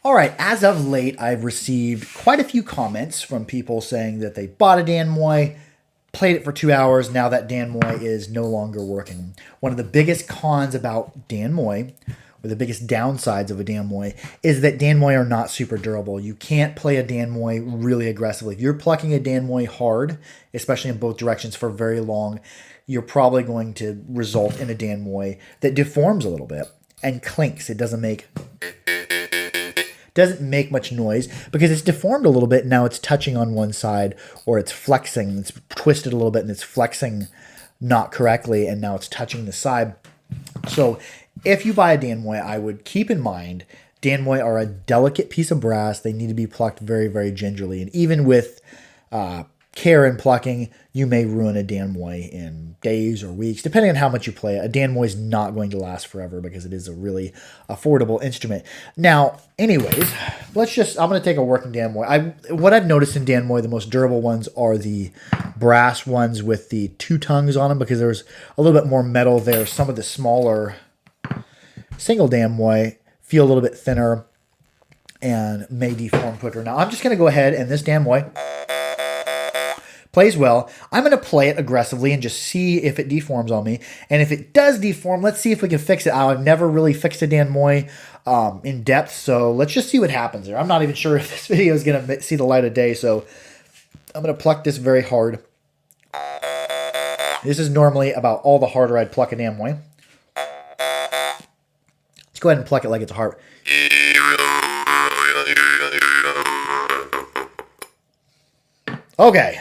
All right, as of late, I've received quite a few comments from people saying that they bought a Danmoy, played it for 2 hours, now that Danmoy is no longer working. One of the biggest cons about Danmoy, or the biggest downsides of a Danmoy, is that Danmoy are not super durable. You can't play a Danmoy really aggressively. If you're plucking a Danmoy hard, especially in both directions for very long, you're probably going to result in a Danmoy that deforms a little bit and clinks. It doesn't make much noise because it's deformed a little bit. Now it's touching on one side, or it's flexing. It's twisted a little bit and it's flexing not correctly, and now it's touching the side. So if you buy a Danmoy, I would keep in mind Danmoy are a delicate piece of brass. They need to be plucked very, very gingerly. And even with care and plucking, you may ruin a Danmoy in days or weeks, depending on how much you play it. A Danmoy is not going to last forever because it is a really affordable instrument. Now, anyways, I'm going to take a working Danmoy. What I've noticed in Danmoy, the most durable ones are the brass ones with the two tongues on them because there's a little bit more metal there. Some of the smaller single Danmoy feel a little bit thinner and may deform quicker. Now, I'm just going to go ahead and this Danmoy plays well. I'm going to play it aggressively and just see if it deforms on me. And if it does deform, let's see if we can fix it. I've never really fixed a Danmoy in depth, so let's just see what happens there. I'm not even sure if this video is going to see the light of day, so I'm going to pluck this very hard. This is normally about all the harder I'd pluck a Danmoy. Let's go ahead and pluck it like it's a harp. Okay.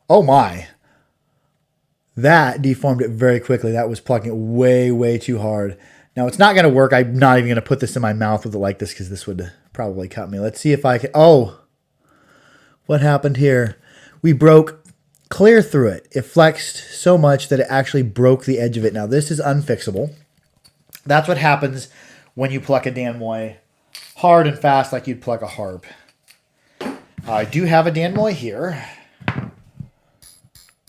Oh my. That deformed it very quickly. That was plucking it way, way too hard. Now, it's not going to work. I'm not even going to put this in my mouth with it like this because this would probably cut me. Let's see if I can... Oh! What happened here? We broke clear through it. It flexed so much that it actually broke the edge of it. Now, this is unfixable. That's what happens when you pluck a Danmoy hard and fast like you'd pluck a harp. I do have a Danmoy here.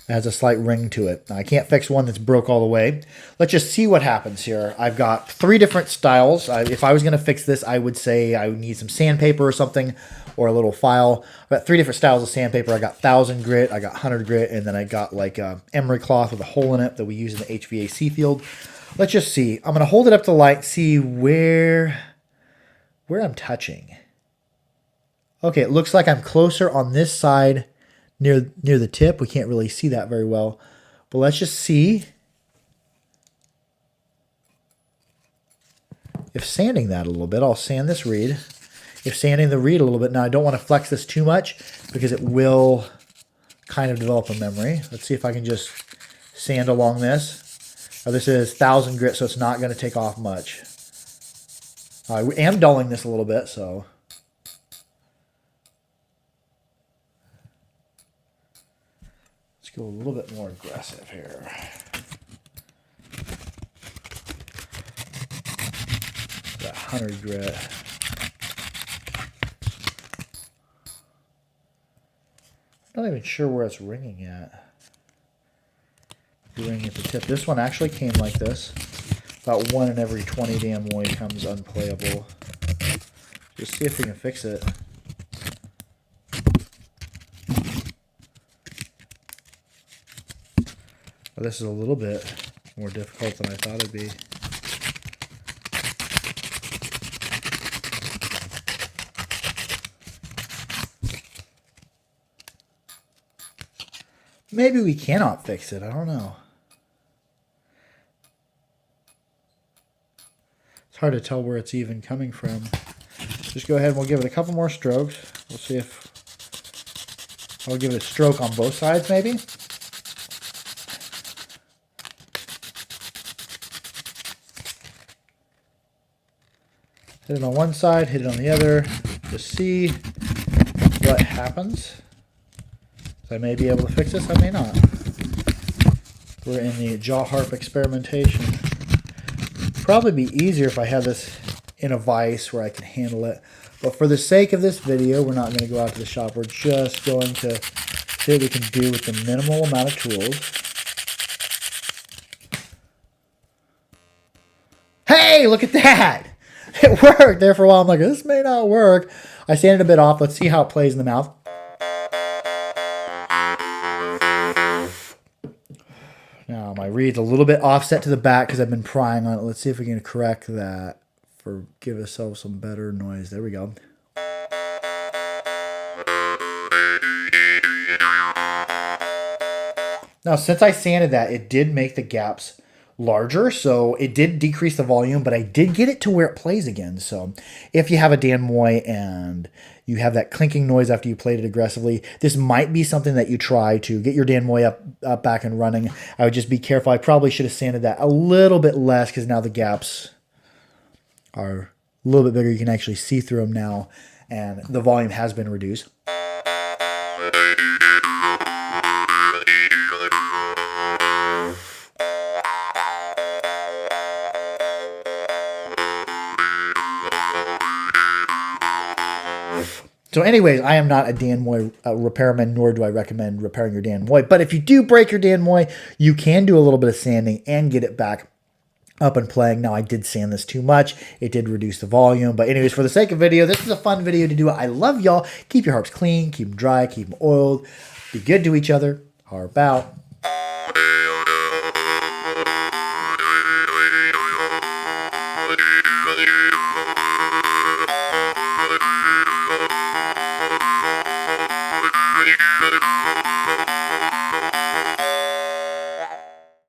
It has a slight ring to it. Now, I can't fix one that's broke all the way. Let's just see what happens here. I've got 3 different styles. If I was going to fix this, I would say I would need some sandpaper or something, or a little file. I've got 3 different styles of sandpaper. I got 1000 grit, I got 100 grit, and then I got like a emery cloth with a hole in it that we use in the HVAC field. Let's just see. I'm going to hold it up to the light, see where I'm touching. Okay, it looks like I'm closer on this side near the tip. We can't really see that very well, but let's just see if sanding that a little bit. I'll sand this reed. If sanding the reed a little bit, now I don't want to flex this too much because it will kind of develop a memory. Let's see if I can just sand along this. Now, this is 1000 grit, so it's not going to take off much. I am dulling this a little bit, so... Go a little bit more aggressive here. That 100 grit. I'm not even sure where it's ringing at. Ringing at the tip. This one actually came like this. About 1 in every 20 Danmoy comes unplayable. Just see if we can fix it. Well, this is a little bit more difficult than I thought it'd be. Maybe we cannot fix it. I don't know. It's hard to tell where it's even coming from. Just go ahead and we'll give it a couple more strokes. We'll see if... I'll give it a stroke on both sides, maybe. Hit it on one side, hit it on the other. Just see what happens. So I may be able to fix this, I may not. We're in the jaw harp experimentation. Probably be easier if I had this in a vise where I can handle it. But for the sake of this video, we're not going to go out to the shop. We're just going to see what we can do with the minimal amount of tools. Hey, look at that! It worked there for a while. I'm like, this may not work. I sanded a bit off. Let's see how it plays in the mouth. Now my reed's a little bit offset to the back because I've been prying on it. Let's see if we can correct that for give ourselves some better noise. There we go. Now, since I sanded that, it did make the gaps larger, so it did decrease the volume, but I did get it to where it plays again. So if you have a Dan Moy and you have that clinking noise after you played it aggressively, this might be something that you try to get your Dan Moy up back and running. I would just be careful. I probably should have sanded that a little bit less because now the gaps are a little bit bigger. You can actually see through them now, and the volume has been reduced. So anyways, I am not a Dan Moy repairman, nor do I recommend repairing your Dan Moy. But if you do break your Dan Moy, you can do a little bit of sanding and get it back up and playing. Now, I did sand this too much. It did reduce the volume. But anyways, for the sake of video, this is a fun video to do. I love y'all. Keep your harps clean. Keep them dry. Keep them oiled. Be good to each other. Harp out.